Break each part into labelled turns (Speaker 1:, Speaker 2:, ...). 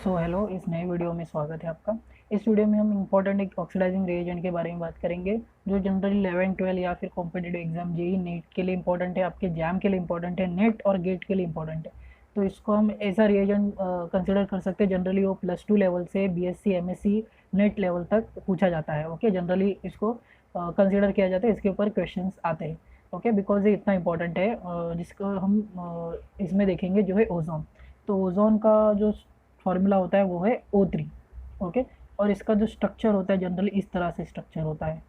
Speaker 1: So hello, इस नए video में स्वागत है आपका। इस वीडियो में हम इंपॉर्टेंट एक ऑक्सीडाइजिंग रिएजेंट के बारे में बात करेंगे, जो जनरली 11 12 या फिर कॉम्पिटिटिव एग्जाम जेई नीट के लिए इंपॉर्टेंट है, आपके जैम के लिए इंपॉर्टेंट है, नेट और गेट के लिए इंपॉर्टेंट है। तो इसको हम ऐसा रिएजेंट कंसिडर कर सकते हैं। जनरली वो +2 लेवल से बीएससी एमएससी नेट लेवल तक पूछा जाता है। ओके, जनरली इसको कंसिडर किया जाता है, इसके ऊपर क्वेश्चन आते हैं। ओके, बिकॉज ये इतना इंपॉर्टेंट है, जिसको हम इसमें देखेंगे जो है ओजोन। तो ओजोन का जो फॉर्मूला होता है वो है O3। ओके, और इसका जो स्ट्रक्चर होता है जनरली इस तरह से स्ट्रक्चर होता है।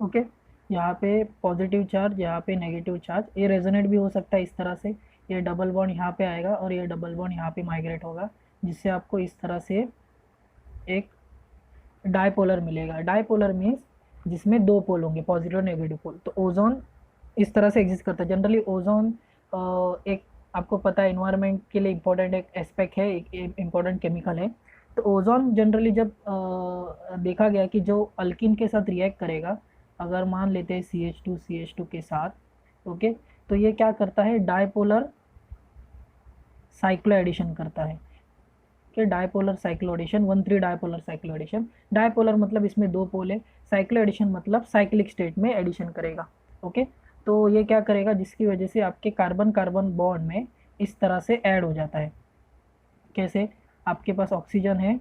Speaker 1: ओके, यहाँ पे पॉजिटिव चार्ज, यहाँ पे नेगेटिव चार्ज, ये रेजोनेट भी हो सकता है इस तरह से। ये डबल बॉन्ड यहाँ पे आएगा और ये डबल बॉन्ड यहाँ पे माइग्रेट होगा, जिससे आपको इस तरह से एक डायपोलर मिलेगा। डायपोलर मीन्स जिसमें दो पोल होंगे, पॉजिटिव और नेगेटिव पोल। तो ओजोन इस तरह से एग्जिस्ट करता है। जनरली ओजोन एक, आपको पता है, इन्वायरमेंट के लिए इम्पोर्टेंट एक एस्पेक्ट है, एक इम्पोर्टेंट केमिकल है। तो ओजोन जनरली जब देखा गया कि जो अल्किन के साथ रिएक्ट करेगा, अगर मान लेते हैं CH2 के साथ, ओके, तो ये क्या करता है, डायपोलर साइक्लो एडिशन करता है। कि dipolar cycloaddition, 1,3 dipolar cycloaddition. Dipolar मतलब इसमें दो पोल है, साइक्लो एडिशन मतलब साइक्लिक स्टेट में एडिशन करेगा। ओके, तो ये क्या करेगा, जिसकी वजह से आपके कार्बन कार्बन बॉन्ड में इस तरह से ऐड हो जाता है। कैसे, आपके पास ऑक्सीजन है,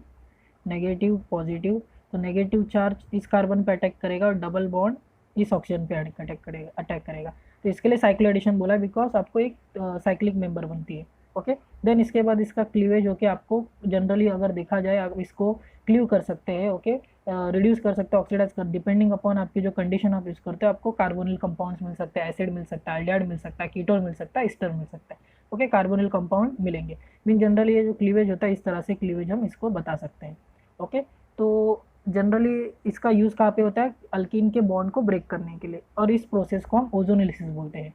Speaker 1: नेगेटिव पॉजिटिव, तो नेगेटिव चार्ज इस कार्बन पे अटैक करेगा और डबल बॉन्ड इस ऑक्सीजन पे अटैक करेगा। तो इसके लिए साइक्लो एडिशन बोला, बिकॉज आपको एक साइक्लिक मेंबर बनती है। ओके, देन इसके बाद इसका क्लीवेज होके आपको जनरली अगर देखा जाए, आप इसको क्लीव कर सकते हैं। ओके, रिड्यूस कर सकते हैं, ऑक्सीडाइज कर, डिपेंडिंग अपॉन आपकी जो कंडीशन आप यूज़ करते हो, आपको कार्बोनिल कंपाउंड्स मिल सकते हैं, एसिड मिल सकता है, एल्डिहाइड मिल सकता है, कीटोन मिल सकता है, एस्टर मिल सकता है। ओके, कार्बोनिल कंपाउंड मिलेंगे। मीन जनरली ये जो क्लीवेज होता है, इस तरह से क्लीवेज हम इसको बता सकते हैं। ओके, तो जनरली इसका यूज़ कहाँ पे होता है, अल्कीन के बॉन्ड को ब्रेक करने के लिए, और इस प्रोसेस को हम ओजोनोलिसिस बोलते हैं।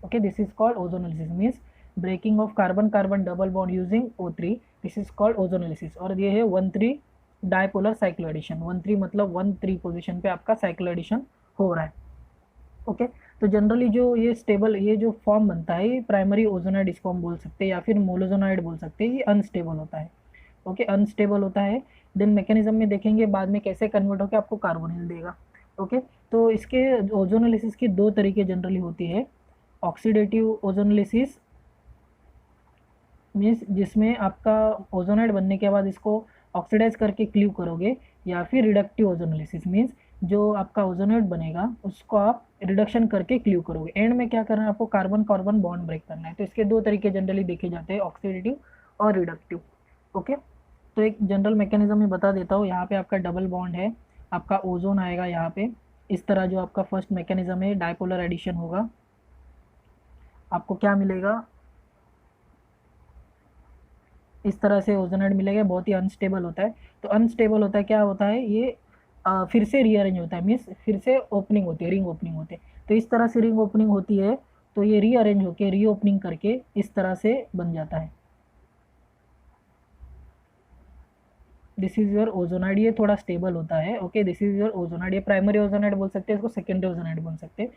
Speaker 1: Okay, this is called ozonolysis, means breaking of carbon carbon double bond using O3, this is called ozonolysis. और ये है 1,3 डायपोलर साइक्लो एडिशन। 1,3 मतलब 1,3 पोजिशन पे आपका साइक्लो एडिशन हो रहा है। ओके, तो जनरली जो ये स्टेबल, ये जो फॉर्म बनता है, ये प्राइमरी ओजोनाइड इसको हम बोल सकते हैं, या फिर मोलोजोनाइड बोल सकते हैं। ये अनस्टेबल होता है। ओके, अनस्टेबल होता है। देन मैकेनिज्म में देखेंगे बाद में कैसे कन्वर्ट होकर आपको कार्बोनिल देगा। ओके, तो इसके ओजोनोलिसिस की दो तरीके जनरली होती है। ऑक्सीडेटिव ओजोनोलिसिस मीन्स जिसमें आपका ओजोनाइड बनने के बाद इसको ऑक्सीडाइज करके क्लीव करोगे, या फिर रिडक्टिव ओजोनोलिसिस मीन्स जो आपका ओजोनाइड बनेगा उसको आप रिडक्शन करके क्लीव करोगे। एंड में क्या करना है, आपको कार्बन कार्बन बॉन्ड ब्रेक करना है। तो इसके दो तरीके जनरली देखे जाते हैं, ऑक्सीडेटिव और रिडक्टिव। ओके, तो एक जनरल मैकेनिज्म में बता देता हूँ। यहाँ पे आपका डबल बॉन्ड है, आपका ओजोन आएगा यहाँ पे, इस तरह जो आपका फर्स्ट मैकेनिज्म है, डायपोलर एडिशन होगा। आपको क्या मिलेगा, इस तरह से ओजोनाइड मिलेगा। बहुत ही अनस्टेबल होता है। तो अनस्टेबल होता है, क्या होता है ये, फिर से रीअरेंज होता है, मीन्स फिर से ओपनिंग होती है, रिंग ओपनिंग होती है। तो इस तरह से रिंग ओपनिंग होती है, तो ये रीअरेंज होकर रीओपनिंग करके इस तरह से बन जाता है। This is your ozonide. ये थोड़ा स्टेबल होता है। Okay, this is your ozonide. ये प्राइमरी ओजोनाइड बोल सकते हैं, इसको सेकेंडरी ओजोनाइड बोल सकते हैं।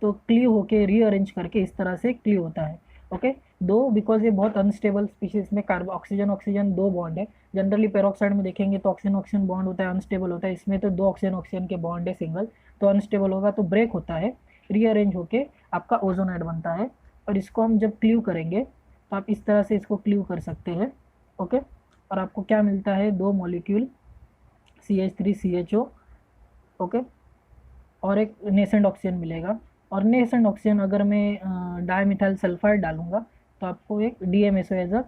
Speaker 1: तो क्लीव होके रीअरेंज करके इस तरह से क्लीव होता है। ओके, दो, बिकॉज ये बहुत अनस्टेबल स्पीशीज में कार्बन ऑक्सीजन ऑक्सीजन दो बॉन्ड है। जनरली पेरोक्साइड में देखेंगे तो ऑक्सीजन ऑक्सीजन बॉन्ड होता है, अनस्टेबल होता है। इसमें तो दो ऑक्सीजन ऑक्सीजन के बॉन्ड है सिंगल, तो अनस्टेबल होगा, तो ब्रेक होता है, रीअरेंज होके आपका ओजोनाइड बनता है। और इसको हम जब क्लीव करेंगे तो आप इस तरह से इसको क्लीव कर सकते हैं। ओके, और आपको क्या मिलता है, दो मॉलिक्यूल CH3CHO। ओके, और एक नेसेंट ऑक्सीजन मिलेगा। और नेसेंट ऑक्सीजन अगर मैं डायमिथाइल सल्फाइड डालूंगा तो आपको एक DMSO as a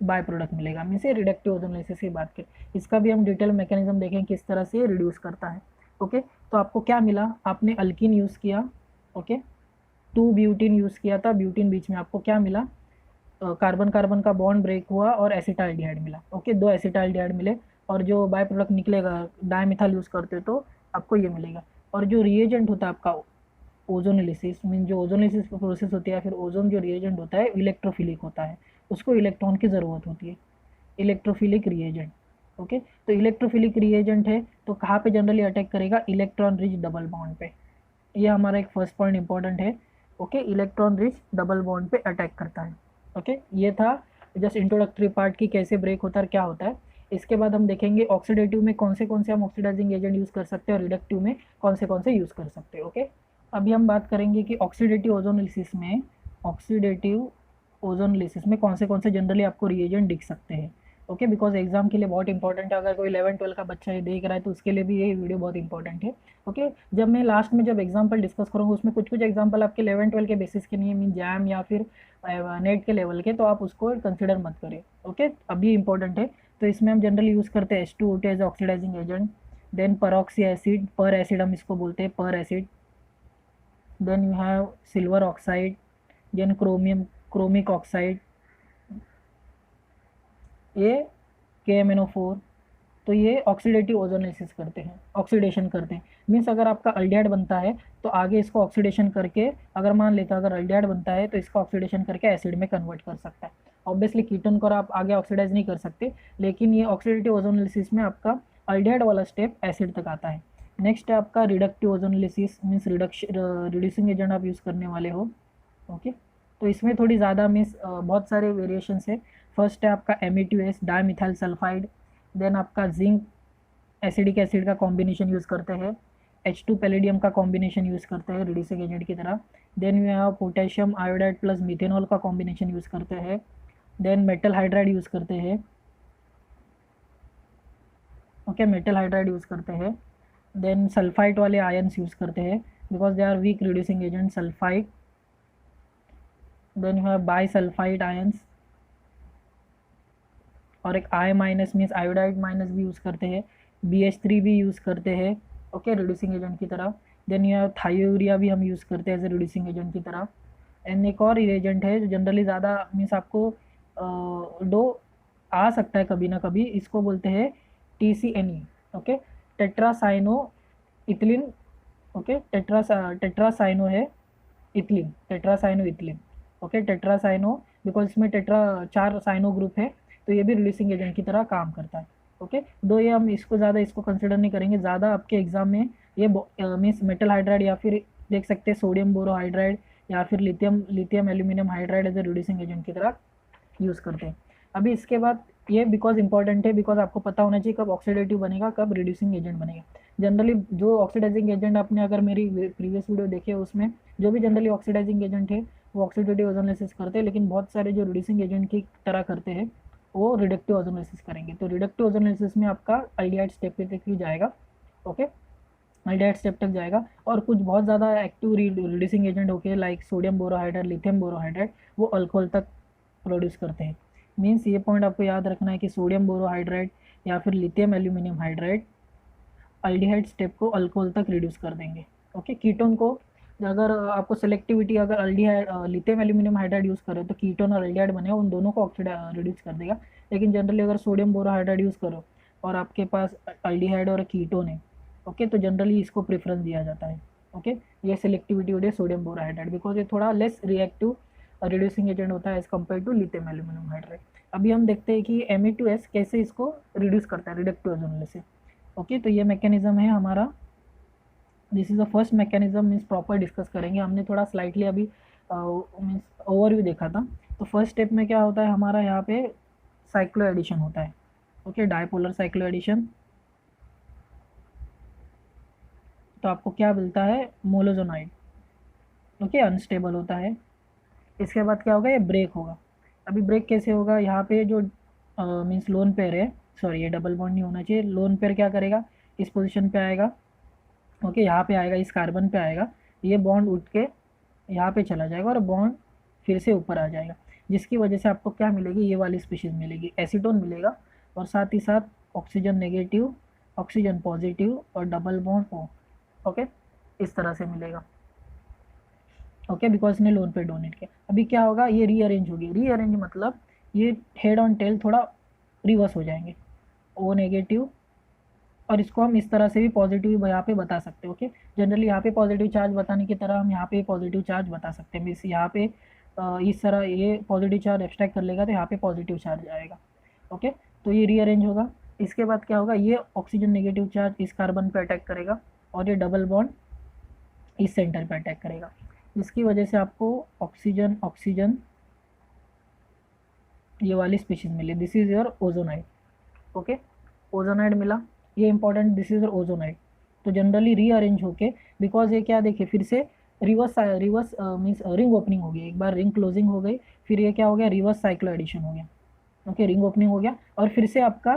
Speaker 1: by product मिलेगा। मीन से रिडक्टिव ओजोनोलिसिस की बात करें, इसका भी हम डिटेल मैकेनिज्म देखें किस तरह से रिड्यूस करता है। ओके, तो आपको क्या मिला, आपने अल्किन यूज़ किया। ओके, 2 ब्यूटीन यूज़ किया था, ब्यूटीन बीच में आपको क्या मिला, कार्बन कार्बन का बॉन्ड ब्रेक हुआ और एसिटाल्डिहाइड मिला। ओके, दो एसिटाल्डिहाइड मिले, और जो बाय प्रोडक्ट निकलेगा, डायमिथाइल यूज़ करते तो आपको ये मिलेगा। और जो रिएजेंट होता है आपका ओजोनोलिसिस, मीन जो ओजोनोलिसिस प्रोसेस होती है, फिर ओजोन जो रिएजेंट होता है इलेक्ट्रोफिलिक होता है, उसको इलेक्ट्रॉन की ज़रूरत होती है, इलेक्ट्रोफिलिक रिएजेंट। ओके, तो इलेक्ट्रोफिलिक रिएजेंट है तो कहाँ पे जनरली अटैक करेगा, इलेक्ट्रॉन रिच डबल बॉन्ड पे। ये हमारा एक फर्स्ट पॉइंट इंपॉर्टेंट है। Okay, electron rich double bond पे अटैक करता है। ओके, ये था जस्ट इंट्रोडक्टरी पार्ट की कैसे ब्रेक होता है, क्या होता है। इसके बाद हम देखेंगे ऑक्सीडेटिव में कौन से हम ऑक्सीडाइजिंग एजेंट यूज़ कर सकते हैं, और रिडक्टिव में कौन से यूज़ कर सकते हैं। ओके, अभी हम बात करेंगे कि ऑक्सीडेटिव ओजोनोलिसिस में कौन से जनरली आपको रिएजेंट दिख सकते हैं। ओके, बिकॉज एग्जाम के लिए बहुत इंपॉर्टेंट है। अगर कोई 11-12 का बच्चा ये देख रहा है तो उसके लिए भी ये वीडियो बहुत इंपॉर्टेंट है। ओके, जब मैं लास्ट में जब एग्जाम्पल डिस्कस करूँगा उसमें कुछ एग्जाम्पल आपके 11-12 के बेसिस के नहीं, मीन जैम या फिर नेट के लेवल के, तो आप उसको कंसिडर मत करें। ओके, अभी इंपॉर्टेंट है। तो इसमें हम जनरली यूज़ करते हैं H2O2 as oxidising agent, then peroxy acid, per acid हम इसको बोलते हैं, per acid, then you have silver oxide, then chromic oxide, ये KMnO4। तो ये ऑक्सीडेटिव ओजोनोलिसिस करते हैं, ऑक्सीडेशन करते हैं। मीन्स अगर आपका अल्डिहाइड बनता है तो आगे इसको ऑक्सीडेशन करके, अगर मान लेते हैं अगर अल्डिहाइड बनता है तो इसको ऑक्सीडेशन करके एसिड में कन्वर्ट कर सकता है। ऑब्वियसली कीटोन को आप आगे ऑक्सीडाइज नहीं कर सकते, लेकिन ये ऑक्सीडेटिव ओजोनोलिसिस में आपका अल्डिहाइड वाला स्टेप एसिड तक आता है। नेक्स्ट है आपका reductive ozonolysis, means reducing agent आप यूज़ करने वाले हो। ओके, तो इसमें थोड़ी ज़्यादा मीन्स बहुत सारे वेरिएशंस है। फर्स्ट है आपका MeTS, डाईमिथाइल सल्फाइड, देन आपका जिंक एसिडिक एसिड का कॉम्बिनेशन यूज़ करते हैं, H2 पैलेडियम का कॉम्बिनेशन यूज़ करते हैं रिड्यूसिंग एजेंट की तरह। Then we have potassium iodide plus methanol का कॉम्बिनेशन यूज़ करते हैं। देन मेटल हाइड्राइड यूज़ करते हैं। ओके, मेटल हाइड्राइड यूज़ करते हैं। देन सल्फाइट वाले आयन्स यूज़ करते हैं because they are weak reducing agent, sulphite. Then you have bisulphide ions, और एक I minus means iodide minus भी यूज़ करते हैं, BH3 भी यूज़ करते हैं। ओके, रिड्यूसिंग एजेंट की तरह। देन यह थायोरिया भी हम यूज़ करते हैं एज ए रिड्यूसिंग एजेंट की तरह। एंड एक और एजेंट है जो जनरली ज़्यादा मीन्स आपको डो आ सकता है कभी ना कभी, इसको बोलते हैं TCNE। Okay, tetracyano ethylene. Okay, tetracyano है ethylene, tetracyano ethylene. Okay, tetracyano because इसमें चार साइनो ग्रुप है, तो ये भी रिड्यूसिंग एजेंट की तरह काम करता है। ओके, दो ये हम इसको कंसिडर नहीं करेंगे ज़्यादा आपके एग्जाम में। ये मीन्स मेटल हाइड्राइड या फिर देख सकते हैं सोडियम बोरोहाइड्राइड या फिर lithium aluminium hydride as a reducing agent की तरह यूज़ करते हैं। अभी इसके बाद ये बिकॉज इंपॉर्टेंट है, बिकॉज आपको पता होना चाहिए कब ऑक्सीडेटिव बनेगा, कब रिड्यूसिंग एजेंट बनेगा। जनरली जो ऑक्सीडाइजिंग एजेंट आपने अगर मेरी प्रीवियस वीडियो देखे उसमें जो भी जनरली ऑक्सीडाइजिंग एजेंट है वो ऑक्सीडेटिव ओजोनोलिसिस करते हैं, लेकिन बहुत सारे जो रिड्यूसिंग एजेंट की तरह करते हैं वो रिडक्टिव ओजोनोलिसिस करेंगे। तो रिडक्टिव ओजोनोलिसिस में आपका अल्डिहाइड स्टेप तक ही जाएगा। ओके, अल्डिहाइड स्टेप तक जाएगा, और कुछ बहुत ज़्यादा एक्टिव रिड्यूसिंग एजेंट होके like sodium borohydride, lithium borohydride, वो अल्कोहल तक प्रोड्यूस करते हैं। मीन्स ये पॉइंट आपको याद रखना है कि सोडियम बोरोहाइड्राइड या फिर lithium aluminium hydride aldehyde step को अल्कोहल तक रिड्यूस कर देंगे। ओके, कीटोन को अगर आपको सेलेक्टिविटी अगर aldehyde lithium aluminium hydride use करो तो कीटोन और अल्डिहाइड बने उन दोनों को रिड्यूस कर देगा। लेकिन जनरली अगर सोडियम बोरोहाइड्राइड यूज़ करो और आपके पास अल्डिहाइड और कीटोन है, ओके, तो जनरली इसको प्रेफरेंस दिया जाता है। ओके, ये सेलेक्टिविटी होती है सोडियम बोरोहाइड्राइड बिकॉज ये थोड़ा लेस रिएक्टिव रिड्यूसिंग एजेंट होता है as compare to lithium aluminium hydride. अभी हम देखते हैं कि Me2S कैसे इसको रिड्यूस करता है रिडक्टिव ओजोनोलिसिस। ओके, तो ये मैकेनिज्म है हमारा, this is the first mechanism, means proper discuss करेंगे। हमने थोड़ा स्लाइटली अभी मीन्स ओवरव्यू देखा था। तो फर्स्ट स्टेप में क्या होता है हमारा, यहाँ पे साइक्लो एडिशन होता है। Okay, dipolar cycloaddition. तो आपको क्या मिलता है, मोलोजोनाइड। ओके, अनस्टेबल होता है। इसके बाद क्या होगा, ये ब्रेक होगा। अभी ब्रेक कैसे होगा, यहाँ पे जो मीन्स लोन पेयर है, सॉरी ये डबल बॉन्ड नहीं होना चाहिए, लोन पेयर क्या करेगा, इस पोजीशन पे आएगा। ओके, यहाँ पे आएगा, इस कार्बन पे आएगा, ये बॉन्ड उठ के यहाँ पे चला जाएगा और बॉन्ड फिर से ऊपर आ जाएगा, जिसकी वजह से आपको क्या मिलेगी, ये वाली स्पीशीज़ मिलेगी, एसीटोन मिलेगा, और साथ ही साथ ऑक्सीजन नेगेटिव, ऑक्सीजन पॉजिटिव और डबल बॉन्ड O। ओके, इस तरह से मिलेगा। ओके, बिकॉज ने लोन पे डोनेट किया। अभी क्या होगा, ये रीअरेंज होगी। रीअरेंज मतलब ये हेड ऑन टेल थोड़ा रिवर्स हो जाएंगे, O नेगेटिव, और इसको हम इस तरह से भी पॉजिटिव यहाँ पे बता सकते हैं। ओके, जनरली यहाँ पे पॉजिटिव चार्ज बताने की तरह हम यहाँ पे पॉजिटिव चार्ज बता सकते हैं। मीन्स यहाँ पे इस तरह ये पॉजिटिव चार्ज एक्सट्रैक्ट कर लेगा तो यहाँ पे पॉजिटिव चार्ज आएगा। ओके, तो ये रीअरेंज होगा। इसके बाद क्या होगा, ये ऑक्सीजन नेगेटिव चार्ज इस कार्बन पे अटैक करेगा और ये डबल बॉन्ड इस सेंटर पे अटैक करेगा, जिसकी वजह से आपको ऑक्सीजन ऑक्सीजन ये वाली स्पीशीज मिली, this is your ozonide. Okay, ozonide मिला, ये important, this is your ozonide. तो जनरली रीअरेंज होके, बिकॉज ये क्या देखिए फिर से reverse reverse means ring opening हो गई, एक बार रिंग क्लोजिंग हो गई, फिर ये क्या हो गया, रिवर्स साइक्लो एडिशन हो गया। ओके, रिंग ओपनिंग हो गया और फिर से आपका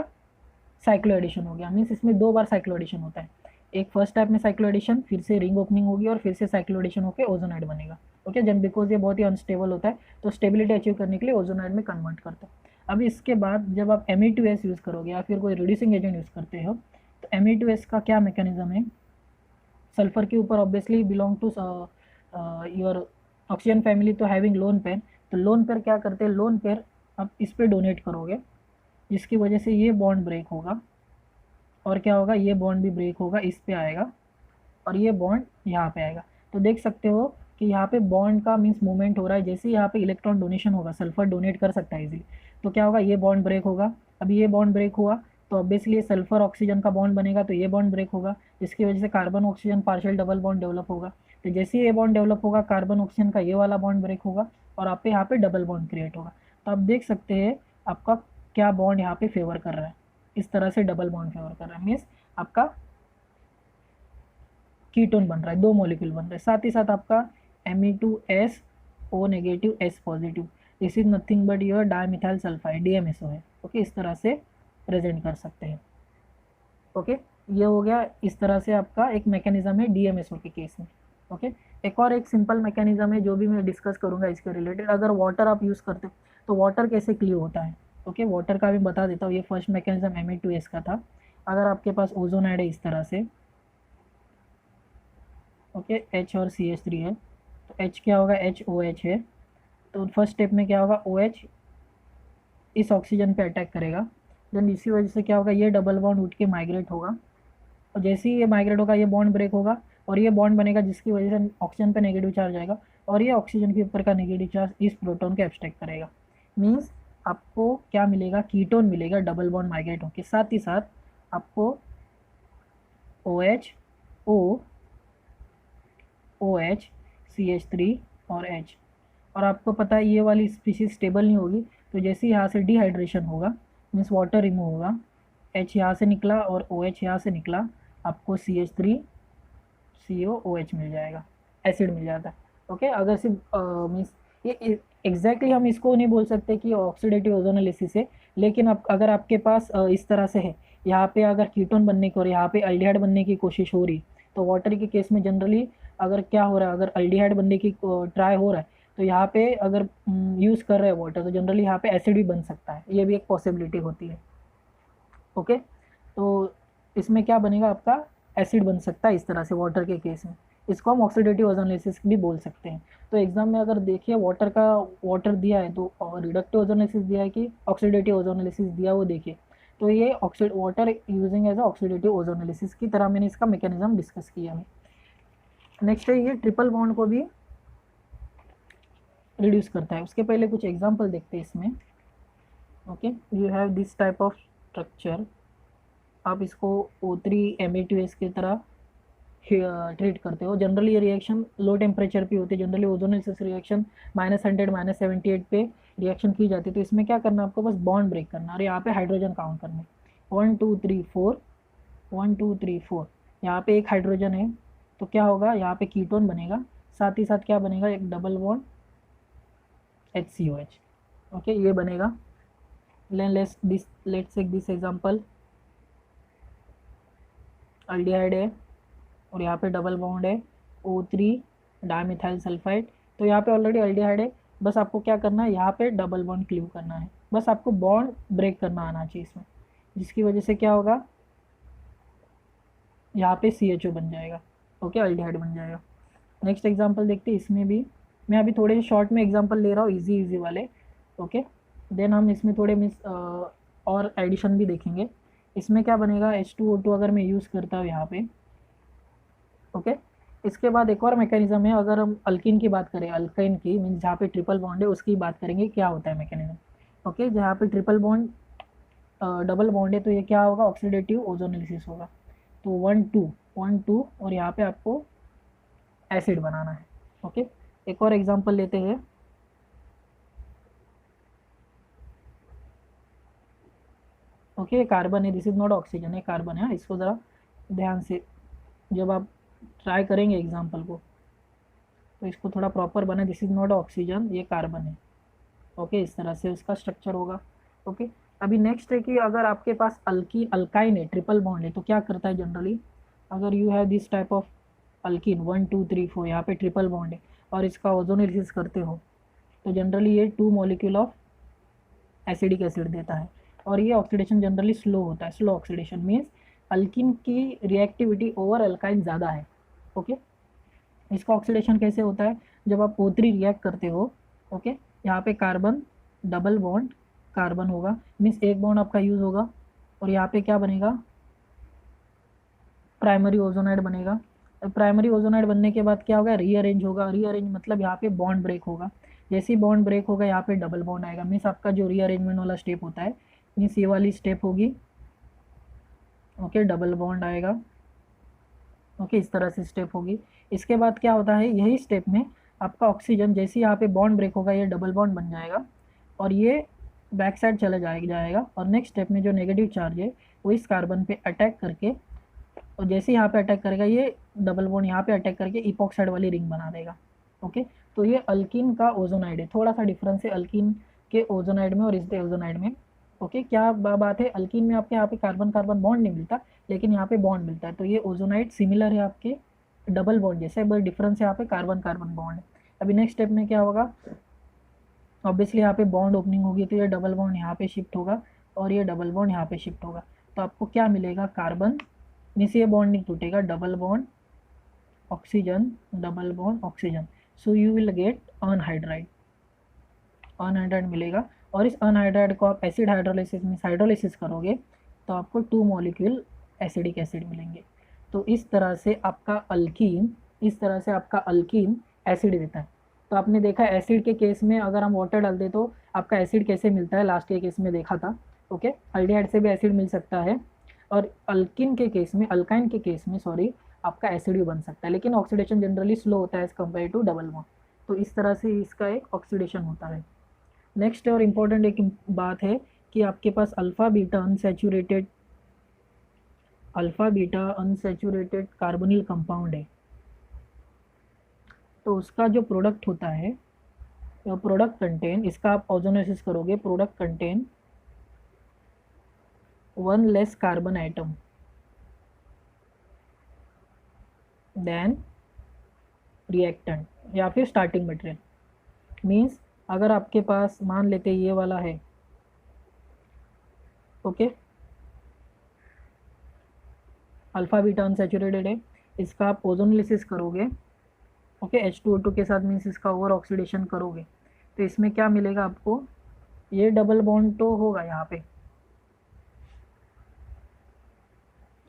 Speaker 1: साइक्लो एडिशन हो गया, मीन्स इसमें दो बार साइक्लो एडिशन होता है। एक फर्स्ट टाइप में साइक्लो एडिशन, फिर से रिंग ओपनिंग होगी और फिर से साइक्लो एडिशन होकर ओजोनाइड बनेगा। ओके, जन बिकॉज ये बहुत ही अनस्टेबल होता है, तो स्टेबिलिटी अचीव करने के लिए ओजोनाइड में कन्वर्ट करता है। अब इसके बाद जब आप Me2S यूज़ करोगे या फिर कोई रिड्यूसिंग एजेंट यूज़ करते हो, तो Me2S का क्या मैकेनिज्म है, सल्फर के ऊपर obviously belong to your oxygen family, तो हैविंग लोन पेयर, तो लोन पेयर क्या करते हैं, लोन पेयर आप इस पर डोनेट करोगे, जिसकी वजह से ये बॉन्ड ब्रेक होगा और क्या होगा, ये बॉन्ड भी ब्रेक होगा, इस पे आएगा और ये बॉन्ड यहाँ पे आएगा। तो देख सकते हो कि यहाँ पे बॉन्ड का मीन्स मूवमेंट हो रहा है, जैसे ही यहाँ पे इलेक्ट्रॉन डोनेशन होगा, सल्फर डोनेट कर सकता है इजीली, तो क्या होगा, ये बॉन्ड ब्रेक होगा। अभी ये बॉन्ड ब्रेक हुआ तो ऑब्वियसली ये सल्फर ऑक्सीजन का बॉन्ड बनेगा, तो ये बॉन्ड ब्रेक होगा, जिसकी वजह से carbon oxygen partial double bond develop होगा। तो जैसे ही ये बॉन्ड डेवलप होगा, कार्बन ऑक्सीजन का ये वाला बॉन्ड ब्रेक होगा और आप पे यहाँ पे डबल बॉन्ड क्रिएट होगा। तो आप देख सकते हैं आपका क्या बॉन्ड यहाँ पे फेवर कर रहा है, इस तरह से डबल बॉन्ड फेवर कर रहा है, मीन्स आपका कीटोन बन रहा है, दो मॉलिक्यूल बन रहे हैं। साथ ही साथ आपका Me2S O negative S positive, this is nothing but your dimethyl sulphide DMSO है। ओके, इस तरह से प्रेजेंट कर सकते हैं। ओके, ये हो गया, इस तरह से आपका एक मैकेनिज्म है DMSO के केस में। ओके, एक और एक सिंपल मैकेनिज्म है जो भी मैं डिस्कस करूंगा इसके रिलेटेड। अगर वाटर आप यूज़ करते तो वाटर कैसे क्लियर होता है। ओके, वाटर का भी बता देता हूँ। ये फर्स्ट मैकेनिज्म Me2S का था। अगर आपके पास ओजोनाइड है इस तरह से, ओके, H और CH3 है, तो H क्या होगा, HOH है, तो फर्स्ट स्टेप में क्या होगा, OH इस ऑक्सीजन पे अटैक करेगा, देन इसी वजह से क्या होगा, ये डबल बॉन्ड उठ के माइग्रेट होगा और जैसे ही ये माइग्रेट होगा, ये बॉन्ड ब्रेक होगा और ये बॉन्ड बनेगा, जिसकी वजह से ऑक्सीजन पे नेगेटिव चार्ज आएगा और ये ऑक्सीजन के ऊपर का नेगेटिव चार्ज इस प्रोटॉन को एब्स्ट्रैक्ट करेगा। मीन्स आपको क्या मिलेगा, कीटोन मिलेगा डबल बॉन्ड माइग्रेट होकर। साथ ही साथ आपको OH O OH CH3 और H, और आपको पता है ये वाली स्पीशीज स्टेबल नहीं होगी, तो जैसे ही यहाँ से डिहाइड्रेशन होगा, मीन्स वाटर रिमूव होगा, H यहाँ से निकला और OH यहाँ से निकला, आपको CH3 COOH मिल जाएगा, एसिड मिल जाता है। ओके, अगर सिर्फ मीन्स ये एग्जैक्टली हम इसको नहीं बोल सकते कि ऑक्सीडेटिव ओजोनोलिसिस है, लेकिन अब अगर आपके पास इस तरह से है, यहाँ पे अगर कीटोन बनने की और यहाँ पे अल्डिहाइड बनने की कोशिश हो रही, तो वाटर के केस में जनरली अगर क्या हो रहा है, अगर अल्डिहाइड बनने की ट्राई हो रहा है, तो यहाँ पे अगर यूज़ कर रहे हैं वाटर, तो जनरली यहाँ पे एसिड भी बन सकता है, ये भी एक पॉसिबिलिटी होती है। ओके, तो इसमें क्या बनेगा, आपका एसिड बन सकता है इस तरह से वाटर के केस में। इसको हम ऑक्सीडेटिव ओजोनोलिसिस भी बोल सकते हैं। तो एग्जाम में अगर देखिए वाटर दिया है तो रिडक्टिव ओजोनोलिसिस दिया है कि ऑक्सीडेटिव ओजोनोलिसिस दिया, वो देखिए। तो ये oxide water using as oxidative ozonolysis की तरह मैंने इसका मैकेनिज्म डिस्कस किया है। नेक्स्ट है ये ट्रिपल बॉन्ड को भी रिड्यूस करता है। उसके पहले कुछ एग्जाम्पल देखते हैं इसमें। Okay, you have this type of structure, आप इसको O3 Me2S की तरह ट्रीट करते हो। जनरली ये रिएक्शन लो टेम्परेचर पे होती है, जनरली ओजोनोलिसिस रिएक्शन -100 -78 पे रिएक्शन की जाती है। तो इसमें क्या करना है, आपको बस बॉन्ड ब्रेक करना और यहाँ पे हाइड्रोजन काउंट करना है, 1 2 3 4 1 2 3 4। यहाँ पे एक हाइड्रोजन है, तो क्या होगा, यहाँ पे कीटोन बनेगा, साथ ही साथ क्या बनेगा, एक डबल बॉन्ड HCOH। ओके, ये बनेगा। Let's take this example, aldehyde है और यहाँ पे डबल बॉन्ड है O3 डाईमिथाइल सल्फाइड। तो यहाँ पे ऑलरेडी अल्डिहाइड है, बस आपको क्या करना है, यहाँ पे डबल बॉन्ड क्लीव करना है, बस आपको बॉन्ड ब्रेक करना आना चाहिए इसमें, जिसकी वजह से क्या होगा, यहाँ पे CHO बन जाएगा। ओके, अल्डिहाइड बन जाएगा। नेक्स्ट एग्जांपल देखते हैं। इसमें भी मैं अभी थोड़े शॉर्ट में एग्जांपल ले रहा हूँ, इजी वाले। ओके, देन हम इसमें थोड़े और एडिशन भी देखेंगे। इसमें क्या बनेगा, H2O2 अगर मैं यूज़ करता हूँ यहाँ पे। ओके, इसके बाद एक और मैकेनिज्म है, अगर हम अल्किन की बात करें, अल्काइन की मीन्स जहाँ पे ट्रिपल बॉन्ड है उसकी बात करेंगे, क्या होता है मैकेनिज्म। ओके, जहाँ पे ट्रिपल बॉन्ड डबल बॉन्ड है, तो ये क्या होगा, ऑक्सीडेटिव ओजोनोलिसिस होगा। तो 1 2 1 2 और यहाँ पे आपको एसिड बनाना है। ओके, एक और एग्जांपल लेते हैं। ओके, कार्बन है, दिस इज नॉट ऑक्सीजन, है कार्बन है, इसको ज़रा ध्यान से जब आप ट्राई करेंगे एग्जाम्पल को तो इसको थोड़ा प्रॉपर बना, दिस इज नॉट ऑक्सीजन, ये कार्बन है। ओके, इस तरह से उसका स्ट्रक्चर होगा। ओके, अभी नेक्स्ट है कि अगर आपके पास अल्काइन है, ट्रिपल बॉन्ड है, तो क्या करता है जनरली, अगर you have this type of alkene 1 2 3 4, यहाँ पे ट्रिपल बॉन्ड है और इसका ओजोनोलिसिस करते हो तो जनरली ये 2 मॉलिक्यूल ऑफ एसिडिक एसिड देता है। और ये ऑक्सीडेशन जनरली स्लो होता है, स्लो ऑक्सीडेशन मीन्स अल्किन की रिएक्टिविटी ओवर अल्काइन ज़्यादा है। ओके, इसका ऑक्सीडेशन कैसे होता है, जब आप O3 रिएक्ट करते हो, ओके, यहाँ पे कार्बन डबल बॉन्ड कार्बन होगा, मीन्स एक बॉन्ड आपका यूज़ होगा और यहाँ पे क्या बनेगा, प्राइमरी ओजोनाइड बनेगा। प्राइमरी ओजोनाइड बनने के बाद क्या होगा, रीअरेंज होगा, रीअरेंज मतलब यहाँ पे बॉन्ड ब्रेक होगा। जैसे ही बॉन्ड ब्रेक होगा यहाँ पे डबल बॉन्ड आएगा, मीन्स आपका जो रीअरेंजमेंट वाला स्टेप होता है, मीन्स ये वाली स्टेप होगी। ओके, डबल बॉन्ड आएगा। ओके, इस तरह से स्टेप होगी। इसके बाद क्या होता है, यही स्टेप में आपका ऑक्सीजन जैसे ही यहाँ पे बॉन्ड ब्रेक होगा ये डबल बॉन्ड बन जाएगा और ये बैक साइड चला जाएगा और नेक्स्ट स्टेप में जो नेगेटिव चार्ज है वो इस कार्बन पे अटैक करके, और जैसे यहाँ पे अटैक करेगा ये डबल बॉन्ड यहाँ पे अटैक करके इपॉक्साइड वाली रिंग बना देगा। ओके, तो ये अल्किन का ओजोनाइड है। थोड़ा सा डिफरेंस है अल्किन के ओजोनाइड में और इस ओजोनाइड में। ओके, क्या बात है, अल्किन में आपके यहाँ पे कार्बन कार्बन बॉन्ड नहीं मिलता लेकिन यहाँ पे बॉन्ड मिलता है, तो ये ओजोनाइड सिमिलर है आपके डबल बॉन्ड जैसे, बट डिफरेंस यहाँ पे कार्बन कार्बन बॉन्ड है। अभी नेक्स्ट स्टेप में क्या होगा, ऑब्वियसली यहाँ पे बॉन्ड ओपनिंग होगी तो ये डबल बॉन्ड यहाँ पे शिफ्ट होगा और ये डबल बॉन्ड यहाँ पे शिफ्ट होगा, तो आपको क्या मिलेगा, कार्बन मीन्स ये बॉन्ड नहीं टूटेगा, double bond oxygen, double bond oxygen, so you will get anhydride, anhydride मिलेगा। और इस अनहाइड्राइड को आप एसिड हाइड्रोलिसिस में हाइड्रोलिसिस करोगे तो आपको 2 मॉलिक्यूल एसिडिक एसिड मिलेंगे। तो इस तरह से आपका अल्कीन एसिड देता है। तो आपने देखा एसिड के केस में अगर हम वाटर डाल दे तो आपका एसिड कैसे मिलता है, लास्ट के केस में देखा था। ओके, अल्डिहाइड से भी एसिड मिल सकता है और अल्काइन के केस में सॉरी आपका एसिड भी बन सकता है, लेकिन ऑक्सीडेशन जनरली स्लो होता है as compare to double bond. तो इस तरह से इसका एक ऑक्सीडेशन होता है। नेक्स्ट और इम्पोर्टेंट एक बात है कि आपके पास alpha beta unsaturated carbonyl compound है, तो उसका जो प्रोडक्ट होता है प्रोडक्ट कंटेन, इसका आप ओजोनोसिस करोगे, product contain 1 less carbon atom than reactant या फिर स्टार्टिंग मटेरियल। मीन्स अगर आपके पास मान लेते ये वाला है, ओके, अल्फ़ा बीटा अनसैचुरेटेड है, इसका आप ओजोनोलिसिस करोगे, ओके, H2O2 के साथ, मीन्स इसका ओवर ऑक्सीडेशन करोगे तो इसमें क्या मिलेगा आपको, ये डबल बॉन्ड तो होगा यहाँ पे,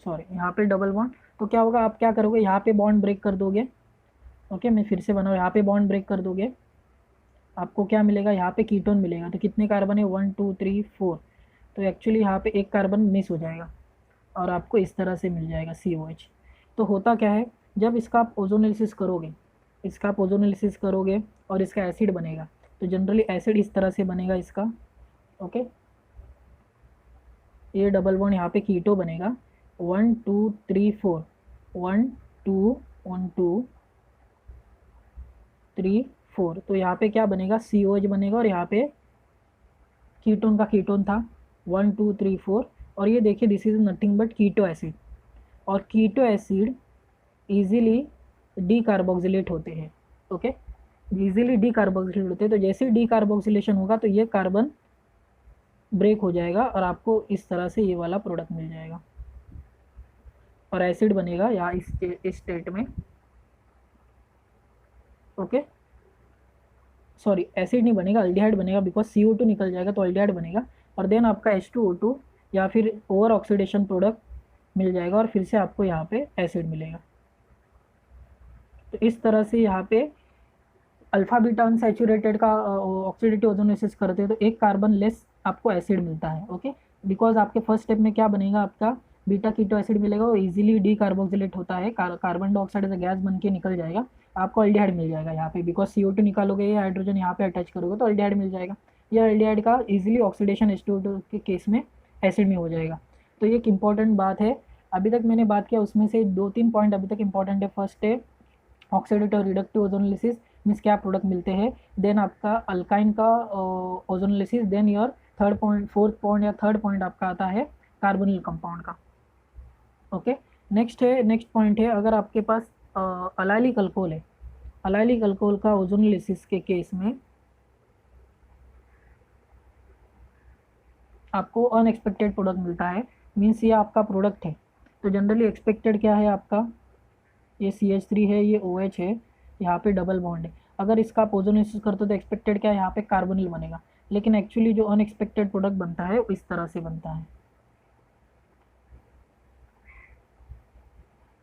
Speaker 1: सॉरी यहाँ पे डबल बॉन्ड, तो क्या होगा, आप क्या करोगे, यहाँ पे बॉन्ड ब्रेक कर दोगे। ओके, मैं फिर से बनाऊँ, यहाँ पे बॉन्ड ब्रेक कर दोगे, आपको क्या मिलेगा, यहाँ पे कीटोन मिलेगा। तो कितने कार्बन है, 1 2 3 4, तो एक्चुअली यहाँ पे एक कार्बन मिस हो जाएगा और आपको इस तरह से मिल जाएगा COH। तो होता क्या है, जब इसका आप ओजोनोलिसिस करोगे और इसका एसिड बनेगा, तो जनरली एसिड इस तरह से बनेगा इसका। ओके, ये डबल बॉन्ड यहाँ पे कीटो बनेगा, 1 2 3 4, 1 2 1 2 3 4, तो यहाँ पे क्या बनेगा, COH बनेगा और यहाँ पे कीटोन का कीटोन था 1 2 3 4, और ये देखिए this is nothing but keto acid, और कीटो एसिड ईजिली डीकार्बोक्सिलेट होते हैं। ओके, ईजिली डीकार्बोक्सिलेट होते हैं, तो जैसे ही डीकार्बोक्सिलेशन होगा तो ये कार्बन ब्रेक हो जाएगा और आपको इस तरह से ये वाला प्रोडक्ट मिल जाएगा और एसिड बनेगा यहाँ इस स्टेट में। ओके, सॉरी एसिड नहीं बनेगा, अल्डिहाइड बनेगा, बिकॉज CO2 निकल जाएगा तो अल्डिहाइड बनेगा और देन आपका H2O2 या फिर ओवर ऑक्सीडेशन प्रोडक्ट मिल जाएगा और फिर से आपको यहाँ पे एसिड मिलेगा। तो इस तरह से यहाँ पे अल्फ़ा बीटा अनसैचुरेटेड का ऑक्सीडेटिव ओजोनोसिस करते हैं तो एक कार्बन लेस आपको एसिड मिलता है। ओके, बिकॉज आपके फर्स्ट स्टेप में क्या बनेगा, आपका बीटा कीटो एसिड मिलेगा, वो इजीली डीकार्बोक्सिलेट होता है, कार्बन डाइऑक्साइड एज गैस बन के निकल जाएगा, आपको अल्डिहाइड मिल जाएगा यहाँ पे, बिकॉज CO2 निकालोगे, ये हाइड्रोजन यहाँ पे अटैच करोगे तो अल्डिहाइड मिल जाएगा। यह अल्डिहाइड का इजीली ऑक्सीडेशन H2O2 के केस में एसिड में हो जाएगा। तो ये एक इम्पॉर्टेंट बात है। अभी तक मैंने बात किया उसमें से 2-3 पॉइंट अभी तक इम्पॉर्टेंट है। फर्स्ट है ऑक्सीडेटिव और रिडक्टिव ओजोनोलिसिस, मीन्स क्या प्रोडक्ट मिलते हैं। देन आपका अल्काइन का ozonolysis. Then your third point, fourth point या थर्ड पॉइंट आपका आता है कार्बोनिल कंपाउंड का। ओके, नेक्स्ट पॉइंट है, अगर आपके पास अलाइलिक अल्कोहल है, अलाइलिक अल्कोहल का ओजोनोलिसिस के केस में आपको अनएक्सपेक्टेड प्रोडक्ट मिलता है। मीन्स ये आपका प्रोडक्ट है, तो जनरली एक्सपेक्टेड क्या है आपका, ये CH3 है, ये OH है, यहाँ पे डबल बॉन्ड है। अगर इसका आप ओजोनोलिसिस करते हो तो एक्सपेक्टेड क्या है, यहाँ पे कार्बोनिल बनेगा। लेकिन एक्चुअली जो अनएक्सपेक्टेड प्रोडक्ट बनता है वो इस तरह से बनता है।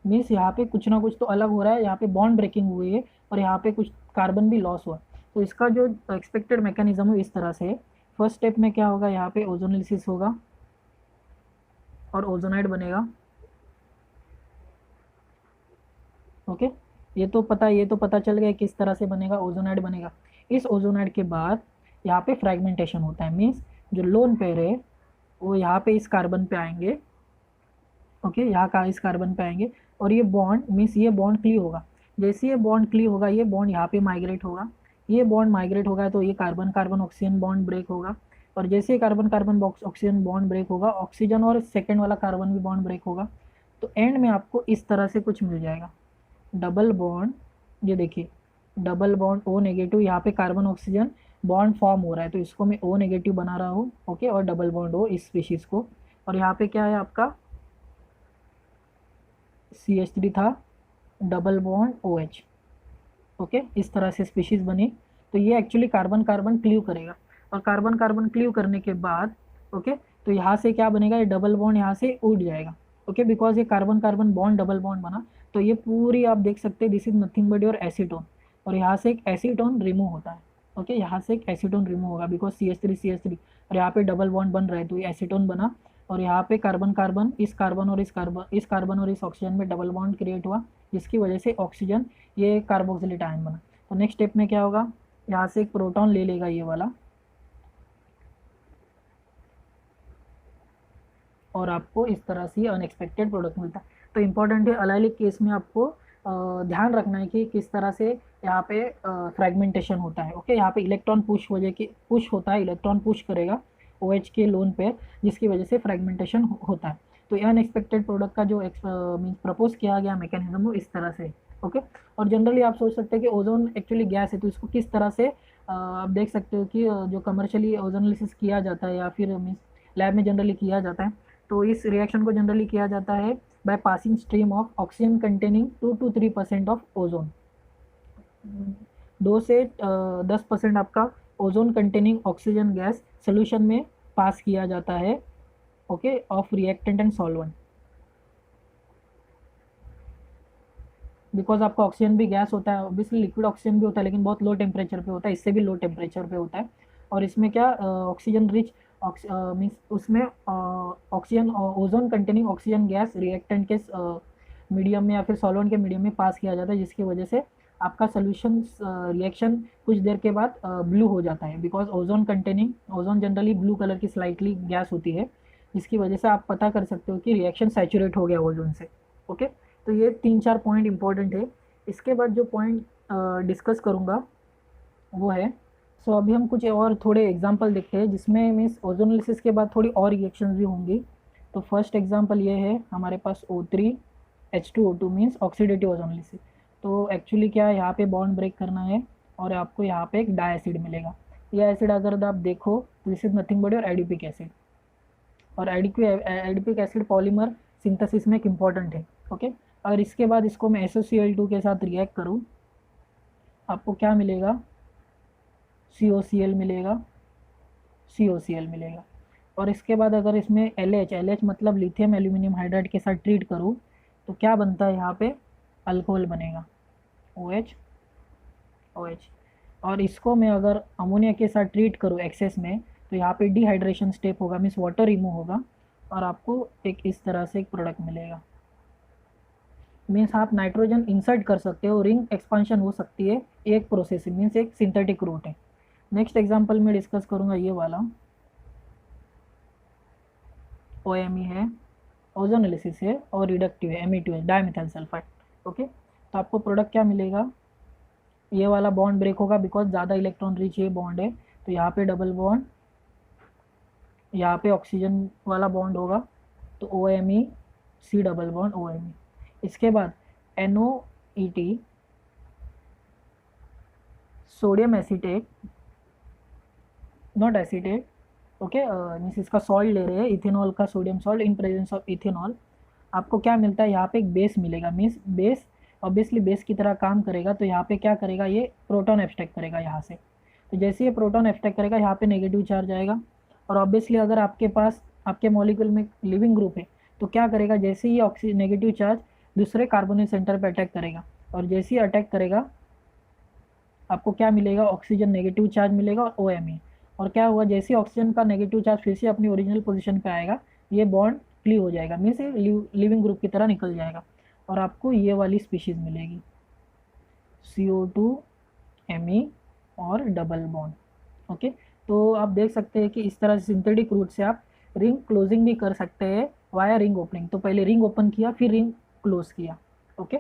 Speaker 1: मीन्स यहाँ पे कुछ ना कुछ तो अलग हो रहा है, यहाँ पे बॉन्ड ब्रेकिंग हुई है और यहाँ पे कुछ कार्बन भी लॉस हुआ। तो इसका जो एक्सपेक्टेड मैकेनिज्म है इस तरह से है। फर्स्ट स्टेप में क्या होगा, यहाँ पे ओजोनोलिसिस होगा और ओजोनाइड बनेगा। ओके, ये तो पता चल गया किस तरह से बनेगा, ओजोनाइड बनेगा। इस ओजोनाइड के बाद यहाँ पे फ्रेगमेंटेशन होता है। मीन्स जो लोन पेयर है वो यहाँ पे इस कार्बन पे आएंगे। ओके, यहाँ का इस कार्बन पे आएंगे और ये बॉन्ड, मीन्स ये बॉन्ड क्ली होगा। जैसे ये बॉन्ड क्ली होगा, ये बॉन्ड यहाँ पे माइग्रेट होगा। ये बॉन्ड माइग्रेट होगा तो ये carbon carbon oxygen bond break होगा। और जैसे ही carbon carbon oxygen bond break होगा, ऑक्सीजन और सेकेंड वाला कार्बन भी बॉन्ड ब्रेक होगा। तो एंड में आपको इस तरह से कुछ मिल जाएगा, डबल बॉन्ड। ये देखिए डबल बॉन्ड O नेगेटिव, यहाँ पे कार्बन ऑक्सीजन बॉन्ड फॉर्म हो रहा है तो इसको मैं O नेगेटिव बना रहा हूँ। ओके, और डबल बॉन्ड O इस स्पीशीज़ को। और यहाँ पे क्या है आपका CH3 था, डबल बॉन्ड OH। ओके, इस तरह से स्पीशीज़ बनी। तो ये एक्चुअली कार्बन कार्बन क्लीव करेगा और कार्बन कार्बन क्लीव करने के बाद ओके, तो यहाँ से क्या बनेगा, ये डबल बॉन्ड यहाँ से उठ जाएगा। ओके, बिकॉज ये carbon carbon bond double bond बना। तो ये पूरी आप देख सकते हैं, this is nothing but your acetone. और यहाँ से एक एसीटोन रिमूव होता है। ओके, यहाँ से एक एसीटोन रिमूव होगा बिकॉज CH3 और यहाँ पे डबल बॉन्ड बन रहा है तो ये एसीटोन बना। और यहाँ पे कार्बन कार्बन, इस कार्बन और इस ऑक्सीजन में डबल बॉन्ड क्रिएट हुआ, जिसकी वजह से ऑक्सीजन, ये कार्बोक्सिलिक आयन बना। तो नेक्स्ट स्टेप में क्या होगा, यहाँ से एक प्रोटॉन ले लेगा ये वाला और आपको इस तरह से अनएक्सपेक्टेड प्रोडक्ट मिलता है। तो इम्पॉर्टेंट है अलाइलिक केस में आपको ध्यान रखना है कि किस तरह से यहाँ पे फ्रेगमेंटेशन होता है। ओके, यहाँ पे इलेक्ट्रॉन पुश होता है, इलेक्ट्रॉन पुश करेगा OH के लोन पे, जिसकी वजह से फ्रेगमेंटेशन होता है। तो अनएक्सपेक्टेड प्रोडक्ट का जो मीन्स प्रपोज किया गया मैकेनिज्म वो इस तरह से। ओके, और जनरली आप सोच सकते हैं कि ओजोन एक्चुअली गैस है तो इसको किस तरह से आप देख सकते हो कि जो कमर्शियली ओजोनोलिसिस किया जाता है या फिर मीन्स लैब में जनरली किया जाता है, तो इस रिएक्शन को जनरली किया जाता है by passing stream of oxygen containing 2 to 3% of ozone. 2 से 10% आपका ozone containing oxygen gas solution में पास किया जाता है। Okay, of reactant and solvent. Because आपका ऑक्सीजन भी गैस होता है, ऑब्वियसली लिक्विड ऑक्सीजन भी होता है लेकिन बहुत लो टेम्परेचर पे होता है, इससे भी लो टेम्परेचर पे होता है। और इसमें क्या ऑक्सीजन रिच मीन्स उसमें oxygen ozone containing oxygen gas reactant के मीडियम में या फिर सॉल्वेंट के मीडियम में पास किया जाता है, जिसकी वजह से आपका सोल्यूशन रिएक्शन कुछ देर के बाद ब्लू हो जाता है। Because ozone generally blue colour की स्लाइटली गैस होती है, जिसकी वजह से आप पता कर सकते हो कि रिएक्शन सैचुरेट हो गया ओजोन से। ओके, तो ये 3-4 पॉइंट इंपॉर्टेंट है। इसके बाद जो पॉइंट डिस्कस करूँगा वो है, सो अभी हम कुछ और थोड़े एग्जांपल देखते हैं जिसमें मीन्स ओजोनोलिसिस के बाद थोड़ी और रिएक्शंस भी होंगी। तो फर्स्ट एग्जांपल ये है हमारे पास O3H2O2 मीन्स ऑक्सीडेटिव ओजोनोलिसिस। तो एक्चुअली क्या है, यहाँ पे बॉन्ड ब्रेक करना है और आपको यहाँ पे एक डाई एसिड मिलेगा। ये एसिड अगर आप देखो तो this is nothing but your adipic acid. और एडिपिक एसिड पॉलीमर सिंथेसिस में एक इम्पॉर्टेंट है। ओके, अगर इसके बाद इसको मैं SOCl2 के साथ रिएक्ट करूँ, आपको क्या मिलेगा, COCl मिलेगा। और इसके बाद अगर इसमें LH मतलब लिथियम एल्यूमिनियम हाइड्राइड के साथ ट्रीट करूँ तो क्या बनता है, यहाँ पे अल्कोहल बनेगा OH। और इसको मैं अगर अमोनिया के साथ ट्रीट करूँ एक्सेस में तो यहाँ पे डिहाइड्रेशन स्टेप होगा, मीन्स वाटर रिमूव होगा और आपको एक इस तरह से एक प्रोडक्ट मिलेगा। मीन्स आप नाइट्रोजन इंसर्ट कर सकते हो, रिंग एक्सपांशन हो सकती है एक प्रोसेस, मीन्स एक सिंथेटिक रूट है। नेक्स्ट एग्जांपल में डिस्कस करूँगा ये वाला। OMe है, ओजोनोलिसिस है, और रिडक्टिव है Me2H डाइमिथाइल सल्फाइड। ओके, तो आपको प्रोडक्ट क्या मिलेगा, ये वाला बॉन्ड ब्रेक होगा बिकॉज ज़्यादा इलेक्ट्रॉन रिच ये बॉन्ड है, तो यहाँ पे डबल बॉन्ड, यहाँ पे ऑक्सीजन वाला बॉन्ड होगा, तो OMe C double bond OMe। इसके बाद NOET sodium acetate, not acetate, okay, means इसका सॉल्ट ले रहे हैं, इथेनॉल का sodium salt in presence of ethanol. आपको क्या मिलता है, यहाँ पे एक बेस मिलेगा, मीन्स बेस ऑब्वियसली बेस की तरह काम करेगा, तो यहाँ पे क्या करेगा, ये प्रोटॉन एब्स्ट्रैक्ट करेगा यहाँ से। तो जैसे ये प्रोटॉन एब्स्ट्रैक्ट करेगा, यहाँ पे नेगेटिव चार्ज आएगा, और ऑब्वियसली अगर आपके पास आपके मॉलिक्यूल में लिविंग ग्रुप है तो क्या करेगा, जैसे ही ऑक्सीजन नेगेटिव चार्ज दूसरे कार्बोनिल सेंटर पर अटैक करेगा, और जैसे ही अटैक करेगा आपको क्या मिलेगा, ऑक्सीजन नेगेटिव चार्ज मिलेगा और OMe। और क्या हुआ, जैसे ऑक्सीजन का नेगेटिव चार्ज फिर से अपनी ओरिजिनल पोजीशन पे आएगा, ये बॉन्ड क्लीव हो जाएगा, मीन्स लिविंग ग्रुप की तरह निकल जाएगा, और आपको ये वाली स्पीशीज़ मिलेगी CO2 Me और डबल बॉन्ड। ओके, तो आप देख सकते हैं कि इस तरह से सिंथेटिक रूट से आप रिंग क्लोजिंग भी कर सकते हैं वाया रिंग ओपनिंग। तो पहले रिंग ओपन किया, फिर रिंग क्लोज किया। ओके,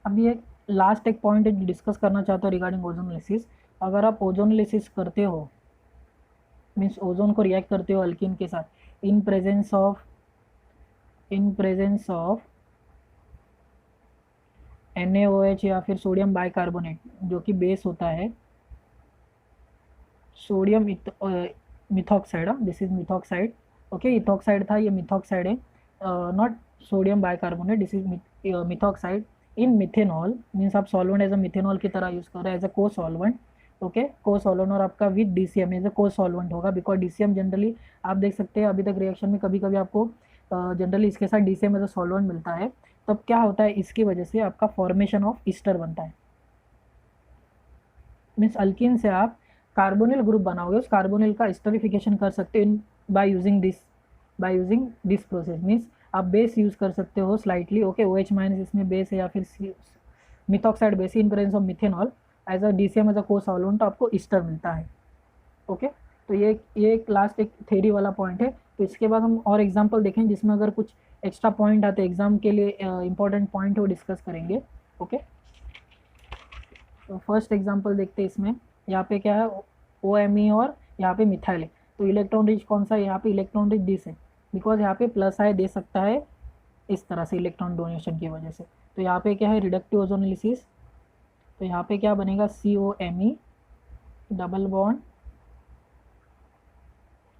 Speaker 1: अभी एक लास्ट एक पॉइंट डिस्कस करना चाहता हूँ रिगार्डिंग ओजोनोलिसिस। अगर आप ओजोनोलिसिस करते हो, मीन्स ओजोन को रिएक्ट करते हो अल्किन के साथ इन प्रेजेंस ऑफ NaOH या फिर सोडियम बाइकार्बोनेट जो कि बेस होता है, sodium methoxide, this is methoxide. Okay, ethoxide था, ये मिथॉक्साइड है, not sodium bicarbonate, this is methoxide in methanol. Means आप सॉल्वेंट एज अ मिथेनॉल की तरह यूज़ कर रहे हैं एज अ को सॉल्वेंट। ओके, को सॉल्वेंट, और आपका विद DCM एज अ को सॉल्वेंट होगा, बिकॉज DCM जनरली आप देख सकते हैं अभी तक रिएक्शन में कभी कभी आपको जनरली इसके साथ DCM एज अ सॉल्वेंट मिलता है। तब क्या होता है, इसकी वजह से आपका फॉर्मेशन ऑफ ईस्टर बनता है। मीन्स अल्किन से आप कार्बोनिल ग्रुप बनाओगे, उस कार्बोनिल का स्टरिफिकेशन कर सकते हो by using this process. Means आप बेस यूज़ कर सकते हो स्लाइटली। ओके, OH माइनस इसमें बेस है, या फिर methoxide base in presence of methanol as a DCM as a co-solvent, तो आपको ईस्टर मिलता है। ओके, तो ये एक लास्ट एक थ्योरी वाला पॉइंट है। तो इसके बाद हम और एग्जाम्पल देखें जिसमें अगर कुछ एक्स्ट्रा पॉइंट आते हैं एग्जाम के लिए, इंपॉर्टेंट पॉइंट वो डिस्कस करेंगे। ओके, तो फर्स्ट एग्जांपल देखते हैं इसमें। यहाँ पे क्या है, OMe और यहाँ पे मिथाइल है, तो इलेक्ट्रॉन रिच कौन सा है, यहाँ पे इलेक्ट्रॉन रिच दिस है, बिकॉज यहाँ पे प्लस आई दे सकता है इस तरह से इलेक्ट्रॉन डोनेशन की वजह से। तो यहाँ पे क्या है, रिडक्टिव ओजोनोलिसिस, तो यहाँ पे क्या बनेगा, COMe double bond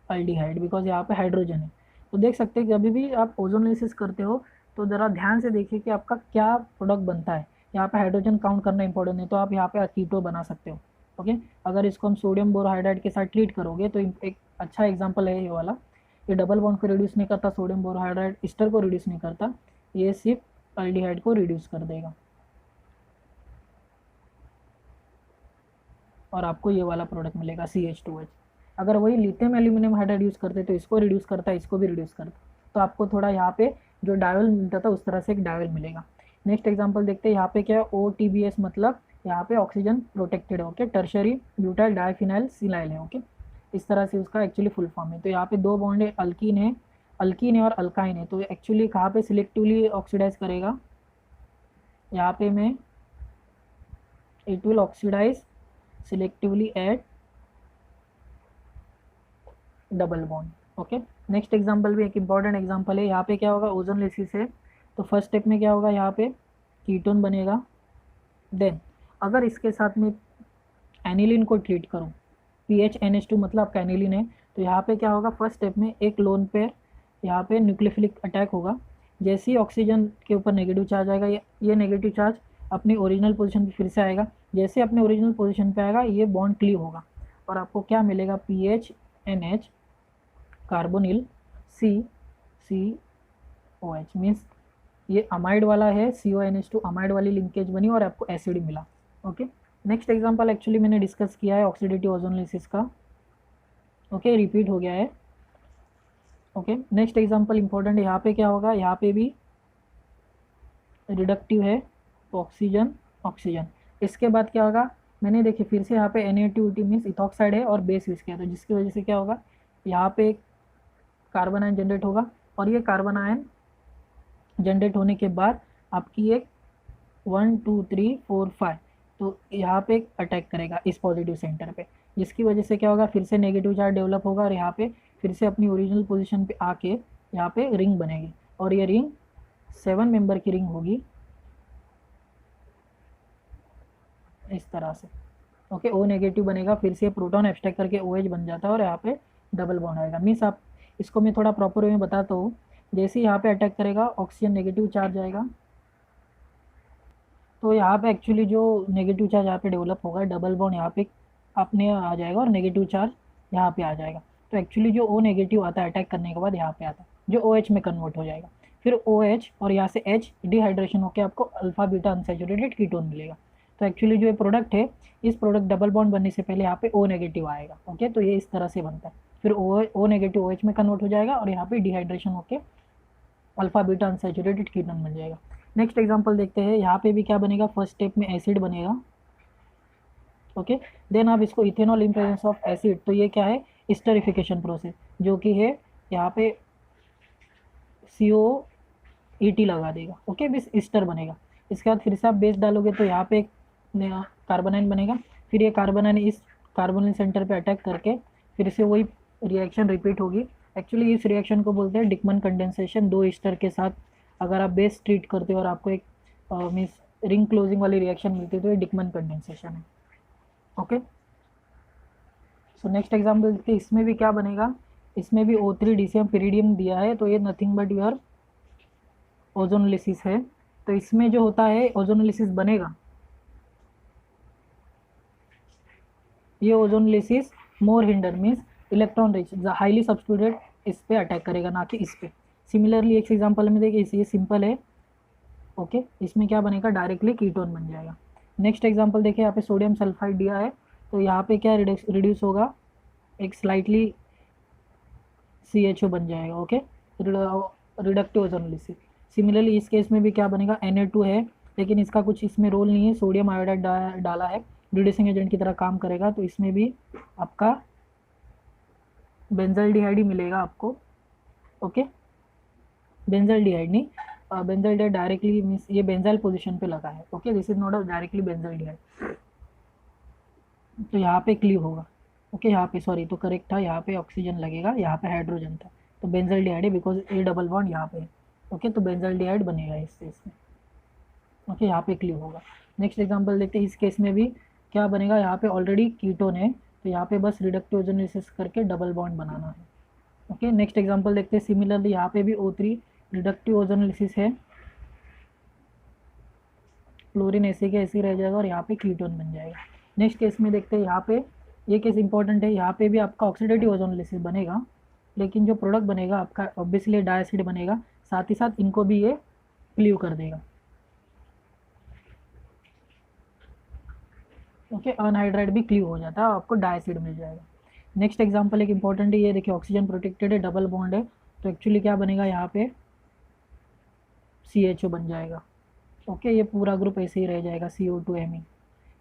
Speaker 1: aldehyde, because यहाँ पे हाइड्रोजन है। तो देख सकते हैं कि अभी भी आप ओजोनोलिसिस करते हो तो ज़रा ध्यान से देखिए कि आपका क्या प्रोडक्ट बनता है। यहाँ पे हाइड्रोजन काउंट करना इंपॉर्टेंट है, तो आप यहाँ पे अकीटो बना सकते हो। ओके, अगर इसको हम सोडियम बोरोहाइड्राइड के साथ ट्रीट करोगे तो एक अच्छा एग्जाम्पल है ये वाला। ये डबल बॉन्ड को रिड्यूस नहीं करता, सोडियम बोरोहाइड्राइड ईस्टर को रिड्यूस नहीं करता, ये सिर्फ अल्डिहाइड को रिड्यूस कर देगा, और आपको ये वाला प्रोडक्ट मिलेगा CH2H। अगर वही लिथियम एल्यूमिनियम हाइड्राइड यूज़ करते तो इसको रिड्यूस करता, इसको भी रिड्यूस करता, तो आपको थोड़ा यहाँ पे जो डायवल मिलता था उस तरह से एक डायवल मिलेगा। नेक्स्ट एग्जांपल देखते हैं। यहाँ पे क्या है, OTBS, मतलब यहाँ पे ऑक्सीजन प्रोटेक्टेड है। Okay, tertiary butyl diphenyl senile है। ओके, इस तरह से उसका एक्चुअली फुल फॉर्म है। तो यहाँ पे दो बॉन्ड है, अल्कीन है और अल्काइन है। तो एक्चुअली कहाँ पे सिलेक्टिवली ऑक्सीडाइज करेगा, यहाँ पे मैं it will oxidise selectively at double bond. Okay, next example भी एक इंपॉर्टेंट एग्जांपल है। यहाँ पे क्या होगा, ओजोनोलिसिस है, तो फर्स्ट स्टेप में क्या होगा, यहाँ पे कीटोन बनेगा। देन अगर इसके साथ में एनिलीन को ट्रीट करूँ, PHNH2 मतलब आपका एनिलीन है, तो यहाँ पे क्या होगा, फर्स्ट स्टेप में एक लोन पेयर यहाँ पे न्यूक्लियोफिलिक अटैक होगा। जैसे ही ऑक्सीजन के ऊपर नेगेटिव चार्ज आएगा, ये नेगेटिव चार्ज अपनी ओरिजिनल पोजीशन पे फिर से आएगा। जैसे अपने ओरिजिनल पोजीशन पे आएगा, ये बॉन्ड क्लीव होगा, और आपको क्या मिलेगा, PHNH कार्बोनिल COH। मीन्स ये अमाइड वाला है, CONH2 अमाइड वाली लिंकेज बनी और आपको एसिड मिला। ओके, नेक्स्ट एग्जांपल एक्चुअली मैंने डिस्कस किया है ऑक्सीडेटिव ओजोनोलिसिस का। ओके, रिपीट हो गया है। ओके, नेक्स्ट एग्जांपल इंपॉर्टेंट है। यहाँ पे क्या होगा, यहाँ पे भी रिडक्टिव है, तो ऑक्सीजन। इसके बाद क्या होगा, मैंने देखिए फिर से यहाँ पे Na2 मीन्स इथॉक्साइड है और बेस यूज़ किया, तो जिसकी वजह से क्या होगा, यहाँ पे एक कार्बन आयन जनरेट होगा, और ये कार्बन आयन जनरेट होने के बाद आपकी एक 1 2 3 4 5, तो यहाँ पे एक अटैक करेगा इस पॉजिटिव सेंटर पे, जिसकी वजह से क्या होगा, फिर से नेगेटिव चार्ज डेवलप होगा और यहाँ पे फिर से अपनी ओरिजिनल पोजीशन पे आके यहाँ पे रिंग बनेगी, और ये रिंग 7 मेंबर की रिंग होगी इस तरह से। ओके, ओ नेगेटिव बनेगा, फिर से प्रोटॉन एब्स्ट्रैक्ट करके ओ एच बन जाता है और यहाँ पे डबल बॉन्ड आएगा। मीन्स आप इसको मैं थोड़ा प्रॉपर वे में बताता हूँ। जैसे ही यहाँ पे अटैक करेगा ऑक्सीजन नेगेटिव चार्ज आएगा, तो यहाँ पे एक्चुअली जो नेगेटिव चार्ज यहाँ पे डेवलप होगा, डबल बॉन्ड यहाँ पे अपने आ जाएगा और नेगेटिव चार्ज यहाँ पे आ जाएगा। तो एक्चुअली जो ओ नेगेटिव आता है अटैक करने के बाद यहाँ पे आता है, जो ओ एच में कन्वर्ट हो जाएगा, फिर ओ एच और यहाँ से एच डिहाइड्रेशन होकर आपको अल्फा बीटा अनसैचुरेटेड कीटोन मिलेगा। तो एक्चुअली जो ये प्रोडक्ट है, इस प्रोडक्ट डबल बॉन्ड बनने से पहले यहाँ पे ओ नेगेटिव आएगा। ओके, तो ये इस तरह से बनता है, फिर ओ नेगेटिव ओ एच में कन्वर्ट हो जाएगा और यहाँ पे डिहाइड्रेशन होकर अल्फा बीटा अनसैचुरेटेड कीटोन बन जाएगा। नेक्स्ट एग्जांपल देखते हैं, यहाँ पे भी क्या बनेगा, फर्स्ट स्टेप में एसिड बनेगा। ओके, देन आप इसको ethanol in presence of acid, तो ये क्या है, स्टरिफिकेशन प्रोसेस, जो कि है यहाँ पे COET लगा देगा। ओके, बस ईस्टर बनेगा। इसके बाद फिर से आप बेस डालोगे तो यहाँ पे एक नया कार्बन आयन बनेगा, फिर ये कार्बन आयन इस कार्बोनिल सेंटर पे अटैक करके फिर से वही रिएक्शन रिपीट होगी। एक्चुअली इस रिएक्शन को बोलते हैं डिकमन कंडेंसेशन। 2 ईस्टर के साथ अगर आप बेस ट्रीट करते हो और आपको एक मीन्स रिंग क्लोजिंग वाली रिएक्शन मिलती है, तो ये डिकमन कंडेंसेशन है। ओके, सो नेक्स्ट एग्जाम्पल देखते हैं, इसमें भी क्या बनेगा, इसमें भी O3 DCM पिरीडियम दिया है, तो ये नथिंग बट योर ओजोनोलिसिस है। तो इसमें जो होता है ओजोनोलिसिस बनेगा, ये ozonolysis more hinder means electron rich highly substituted इस पे अटैक करेगा, ना कि इस पे। सिमिलरली एक एग्जांपल में देखिए, ये सिंपल है। ओके, इसमें क्या बनेगा, डायरेक्टली कीटोन बन जाएगा। नेक्स्ट एग्जांपल देखिए, यहाँ पे सोडियम सल्फाइड दिया है, तो यहाँ पे क्या रिड्यूस होगा, एक स्लाइटली CHO बन जाएगा। Okay, reductive ozonolysis. सिमिलरली इस केस में भी क्या बनेगा, Na2 है, लेकिन इसका कुछ इसमें रोल नहीं है, सोडियम आयोडाइड डाला है, रिड्यूसिंग एजेंट की तरह काम करेगा, तो इसमें भी आपका बेंजल्डिहाइड ही मिलेगा आपको। ओके, बेंजल्डिहाइड नहीं, बेंजल्डिहाइड डायरेक्टली मीन्स ये बेंजाइल पोजीशन पे लगा है। Okay, this is not a directly benzaldehyde, तो यहाँ पे क्लीव होगा। ओके, यहाँ पे सॉरी, तो करेक्ट था, यहाँ पे ऑक्सीजन लगेगा, यहाँ पे हाइड्रोजन था, तो बेंजल्डिहाइड है बिकॉज ए डबल बॉन्ड यहाँ पे है। ओके, तो बेंजल्डिहाइड बनेगा इससे इसमें। ओके, यहाँ पे क्लीव होगा। नेक्स्ट एग्जांपल देखते हैं, इस केस में भी क्या बनेगा, यहाँ पे ऑलरेडी कीटोन है, तो यहाँ पे बस रिडक्टिव ओजोनोलिसिस करके डबल बॉन्ड बनाना है। ओके, नेक्स्ट एग्जांपल देखते हैं, सिमिलरली यहाँ पे भी O3 रिडक्टिव ओजोनोलिसिस है, क्लोरीन ऐसे के ऐसे रह जाएगा और यहाँ पे कीटोन बन जाएगा। नेक्स्ट केस में देखते हैं, यहाँ पे ये केस इंपॉर्टेंट है, यहाँ पे भी आपका ऑक्सीडेटिव ओजोनोलिसिस बनेगा, लेकिन जो प्रोडक्ट बनेगा आपका ऑब्वियसली डाइएसिड बनेगा, साथ ही साथ इनको भी ये क्लीव कर देगा। ओके, अनहाइड्राइड भी क्लीव हो जाता है, आपको डाइएसिड मिल जाएगा। नेक्स्ट एग्जांपल एक इंपॉर्टेंट है, ये देखिए ऑक्सीजन प्रोटेक्टेड है, डबल बॉन्ड है, तो एक्चुअली क्या बनेगा, यहाँ पे CHO बन जाएगा। ओके, ये पूरा ग्रुप ऐसे ही रह जाएगा, CO2Me।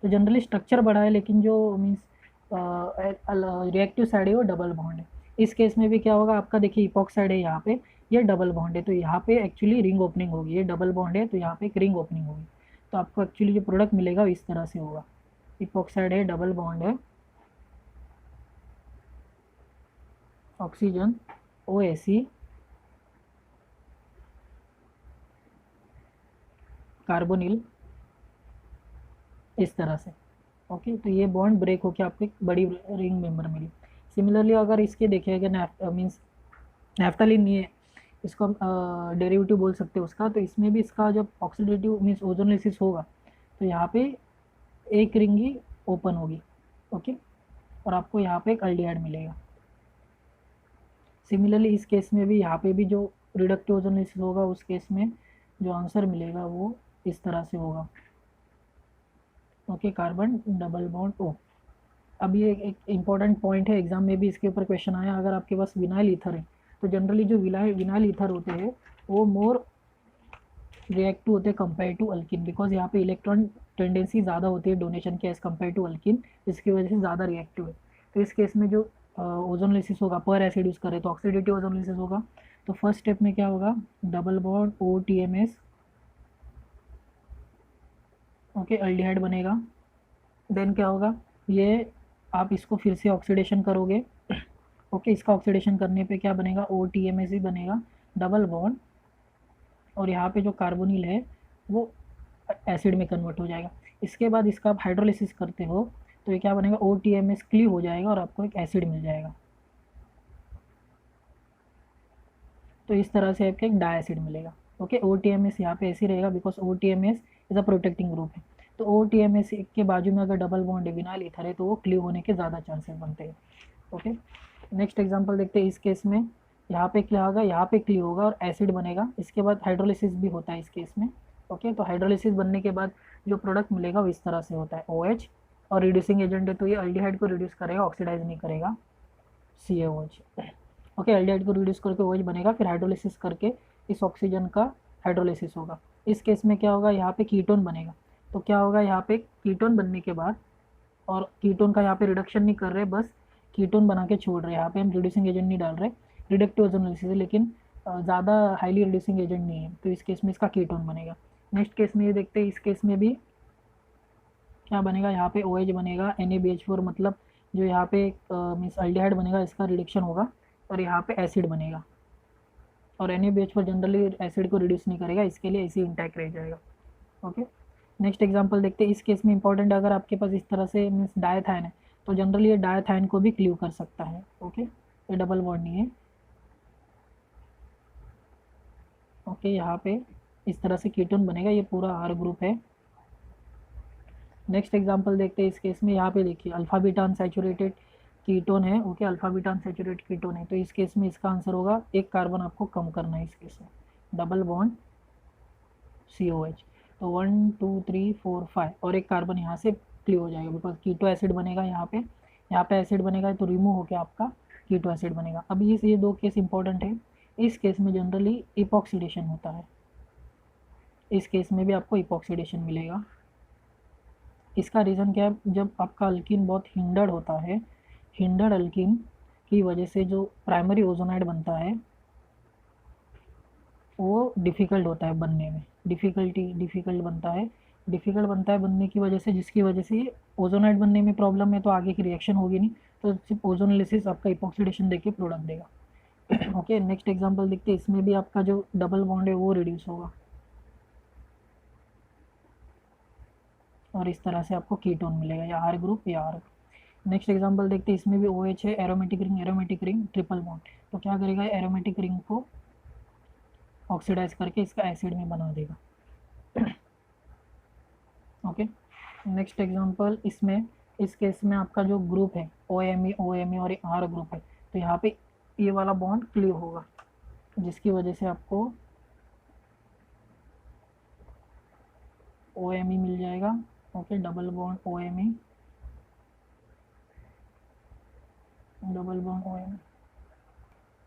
Speaker 1: तो जनरली स्ट्रक्चर बड़ा है, लेकिन जो मीन्स रिएक्टिव साइड है वो डबल बॉन्ड है। इस केस में भी क्या होगा आपका, देखिए इपॉक्साइड है यहाँ पे, ये डबल बॉन्ड है, तो यहाँ पे एक्चुअली रिंग ओपनिंग होगी, ये डबल बॉन्ड है तो यहाँ पे एक रिंग ओपनिंग होगी, तो आपको एक्चुअली जो प्रोडक्ट मिलेगा वो इस तरह से होगा, इपॉक्साइड है, डबल बॉन्ड है, ऑक्सीजन OAC, कार्बोनिल, इस तरह से। ओके, तो ये बॉन्ड ब्रेक होकर आपको एक बड़ी रिंग मेंबर मिली। सिमिलरली अगर इसके देखिएगा मीन्स नैफ्थलीन नहीं है, इसको हम डेरिवेटिव बोल सकते हैं उसका, तो इसमें भी इसका जब ऑक्सीडेटिव मीन्स ओजोनोलिसिस होगा, तो यहाँ पे एक रिंग ही ओपन होगी। ओके, और आपको यहाँ पे एक अल्डिहाइड मिलेगा। सिमिलरली इस केस में भी यहाँ पे भी जो रिडक्टिव ओजोनोलिसिस होगा, उस केस में जो आंसर मिलेगा वो इस तरह से होगा। Okay, carbon double bond O। अब ये एक इम्पॉर्टेंट पॉइंट है, एग्जाम में भी इसके ऊपर क्वेश्चन आया, अगर आपके पास विनाइल ईथर है, तो जनरली जो विनाइल ईथर होते हैं वो मोर रिएक्टिव होते हैं कंपेयर टू अल्किन, बिकॉज यहाँ पे इलेक्ट्रॉन टेंडेंसी ज़्यादा होती है डोनेशन के एज कम्पेयर टू अल्किन, इसकी वजह से ज़्यादा रिएक्टिव है। तो इस केस में जो ओजोनोलिसिस होगा, पर एसिड यूज़ करें तो ऑक्सीडेटिव ओजोनोलिसिस होगा। तो फर्स्ट स्टेप में क्या होगा, double bond OTMS, okay, aldehyde बनेगा। देन क्या होगा, ये आप इसको फिर से ऑक्सीडेशन करोगे, ओके, इसका ऑक्सीडेशन करने पे क्या बनेगा, OTMS ही बनेगा, डबल बॉन्ड, और यहाँ पे जो कार्बोनिल है वो एसिड में कन्वर्ट हो जाएगा। इसके बाद इसका आप हाइड्रोलिसिस करते हो तो ये क्या बनेगा, OTMS क्लीव हो जाएगा और आपको एक एसिड मिल जाएगा। तो इस तरह से आपको एक डाई मिलेगा। ओके, OTMS यहाँ पे ऐसे रहेगा because OTMS is a protecting group है। तो OTMS के बाजू में अगर डबल बॉन्ड है विनाइल ईथर है तो वो क्लीव होने के ज़्यादा चांसेस बनते हैं। ओके, नेक्स्ट एग्जांपल देखते हैं। इस केस में यहाँ पे क्या होगा, यहाँ पे क्लीव होगा और एसिड बनेगा। इसके बाद हाइड्रोलिसिस भी होता है इस केस में। ओके, तो हाइड्रोलिसिस बनने के बाद जो प्रोडक्ट मिलेगा वो इस तरह से होता है, OH, और रिड्यूसिंग एजेंट है तो ये अल्डिहाइड को रिड्यूस करेगा, ऑक्सीडाइज नहीं करेगा, CaOH। ओके, एल्डिहाइड को रिड्यूस करके OH बनेगा, फिर हाइड्रोलिसिस करके इस ऑक्सीजन का हाइड्रोलिसिस होगा। इस केस में क्या होगा, यहाँ पे कीटोन बनेगा। तो क्या होगा, यहाँ पे कीटोन बनने के बाद, और कीटोन का यहाँ पे रिडक्शन नहीं कर रहे, बस कीटोन बना के छोड़ रहे हैं। यहाँ पे हम रिड्यूसिंग एजेंट नहीं डाल रहे, रिडक्टिव ओजोनोलिसिस है लेकिन ज़्यादा हाईली रिड्यूसिंग एजेंट नहीं है, तो इस केस में इसका कीटोन बनेगा। नेक्स्ट केस में ये देखते हैं, इस केस में भी क्या बनेगा, यहाँ पे OH बनेगा, NaBH4, मतलब जो यहाँ पे मीन्स अल्डिहाइड बनेगा, इसका रिडक्शन होगा और यहाँ पे एसिड बनेगा। और NaBH4 जनरली एसिड को रिड्यूस नहीं करेगा, इसके लिए ऐसे इंटैक्ट रह जाएगा। ओके, नेक्स्ट एग्जांपल देखते हैं। इस केस में इंपॉर्टेंट, अगर आपके पास इस तरह से मीन्स डायथाइन है तो जनरली ये डायथाइन को भी क्लीव कर सकता है। ओके, ये डबल बॉन्ड नहीं है। ओके, यहाँ पे इस तरह से कीटोन बनेगा, ये पूरा R ग्रुप है। नेक्स्ट एग्जांपल देखते हैं। इस केस में यहाँ पे देखिए अल्फा बीटा अनसैचुरेटेड कीटोन है। Okay, alpha beta unsaturated ketone है, तो इस केस में इसका आंसर होगा, एक कार्बन आपको कम करना है इस केस में, डबल बॉन्ड COH। तो 1 2 3 4 5 और एक कार्बन यहाँ से क्लियर हो जाएगा बिकॉज कीटो एसिड बनेगा, यहाँ पे एसिड बनेगा तो रिमूव होकर आपका कीटो एसिड बनेगा। अब ये दो केस इंपॉर्टेंट है। इस केस में जनरली इपॉक्सीडेशन होता है, इस केस में भी आपको इपॉक्सीडेशन मिलेगा। इसका रीज़न क्या है, जब आपका अल्किन बहुत हिंडर्ड होता है, हिंडर्ड अल्किन की वजह से जो प्राइमरी ओजोनाइड बनता है वो डिफ़िकल्ट होता है बनने में, डिफ़िकल्ट बनता है बनने की वजह से, जिसकी वजह से ओजोनाइड बनने में प्रॉब्लम है तो आगे की रिएक्शन होगी नहीं, तो सिर्फ ओजोनोलिसिस आपका इपॉक्सीडेशन देके प्रोडक्ट देगा। ओके, नेक्स्ट एग्जांपल देखते हैं। इसमें भी आपका जो डबल बॉन्ड है वो रिड्यूस होगा और इस तरह से आपको कीटोन मिलेगा, या R ग्रुप या R। नेक्स्ट एग्जांपल देखते हैं। इसमें भी OH है, एरोमेटिक रिंग ट्रिपल बॉन्ड, तो क्या करेगा, एरोमेटिक रिंग को ऑक्सीडाइज करके इसका एसिड में बना देगा। Okay, next example. इसमें इस केस में आपका जो ग्रुप है OMe और R ग्रुप है, तो यहाँ पे ये वाला बॉन्ड क्लीव होगा, जिसकी वजह से आपको OMe मिल जाएगा। ओके, डबल बॉन्ड OMe,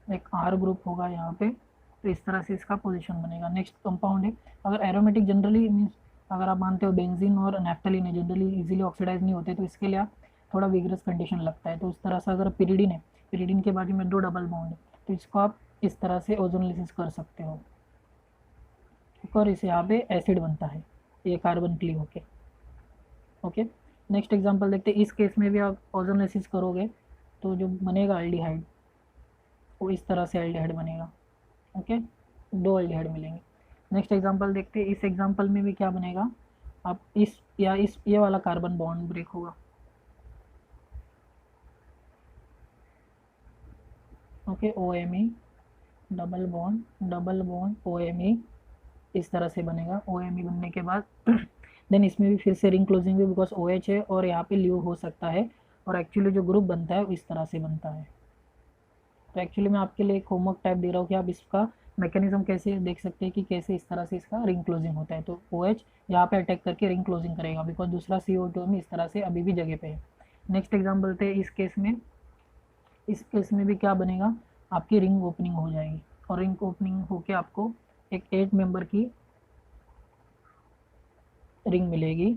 Speaker 1: एक R ग्रुप होगा यहाँ पे, तो इस तरह से इसका पोजीशन बनेगा। नेक्स्ट कंपाउंड है, अगर एरोमेटिक जनरली मीन्स अगर आप मानते हो बेंजीन और नैफ्थलीन है जनरली इजीली ऑक्सीडाइज नहीं होते, तो इसके लिए आप थोड़ा विग्रस कंडीशन लगता है। तो उस तरह से अगर पिरिडिन है, पिरिडिन के बाजू में 2 डबल बॉन्ड है, तो इसको आप इस तरह से ओजोनोलिसिस कर सकते हो और इसे यहाँ पे एसिड बनता है, ये कार्बन क्लीव होके। ओके, नेक्स्ट एग्जांपल देखते हैं। इस केस में भी आप ओजोनोलिसिस करोगे तो जो बनेगा एल्डिहाइड, वो इस तरह से एल्डिहाइड बनेगा। ओके, 2 एल्डिहाइड मिलेंगे। नेक्स्ट एग्जांपल देखते हैं। इस एग्जांपल में भी क्या बनेगा, आप इस या इस ये वाला कार्बन बॉन्ड ब्रेक होगा। Okay, OMe, double bond OMe, इस तरह से बनेगा। OMe बनने के बाद देन इसमें भी फिर से रिंग क्लोजिंग भी बिकॉज OH है और यहाँ पे ल्यू हो सकता है, और एक्चुअली जो ग्रुप बनता है वो इस तरह से बनता है। तो एक्चुअली मैं आपके लिए एक होमवर्क टाइप दे रहा हूँ कि आप इसका मैकेनिज्म कैसे देख सकते हैं कि कैसे इस तरह से इसका रिंग क्लोजिंग होता है। तो OH यहाँ पे अटैक करके रिंग क्लोजिंग करेगा बिकॉज दूसरा CO2 में इस तरह से अभी भी जगह पे है। नेक्स्ट एग्जाम्पल थे। इस केस में भी क्या बनेगा, आपकी रिंग ओपनिंग हो जाएगी और रिंग ओपनिंग होके आपको एक 8 मेंबर की रिंग मिलेगी।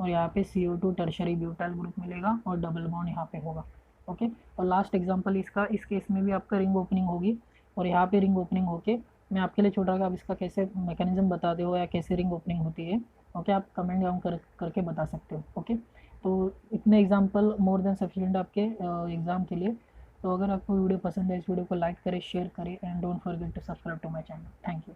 Speaker 1: और यहाँ पे CO2 टर्शरी ब्यूटाइल ग्रुप मिलेगा और डबल बॉन्ड यहाँ पे होगा। ओके, और लास्ट एग्जांपल इसका, इस केस में भी आपका रिंग ओपनिंग होगी और यहाँ पे रिंग ओपनिंग होके, मैं आपके लिए छोटा सा आप इसका कैसे मैकेनिज्म बता दो या कैसे रिंग ओपनिंग होती है। ओके, आप कमेंट डाउन करके बता सकते हो। ओके, तो इतने एग्जाम्पल मोर देन सफिशिएंट आपके एग्ज़ाम के लिए। तो अगर आपको वीडियो पसंद है, इस वीडियो को लाइक करें, शेयर करें and don't forget to subscribe to my channel. Thank you.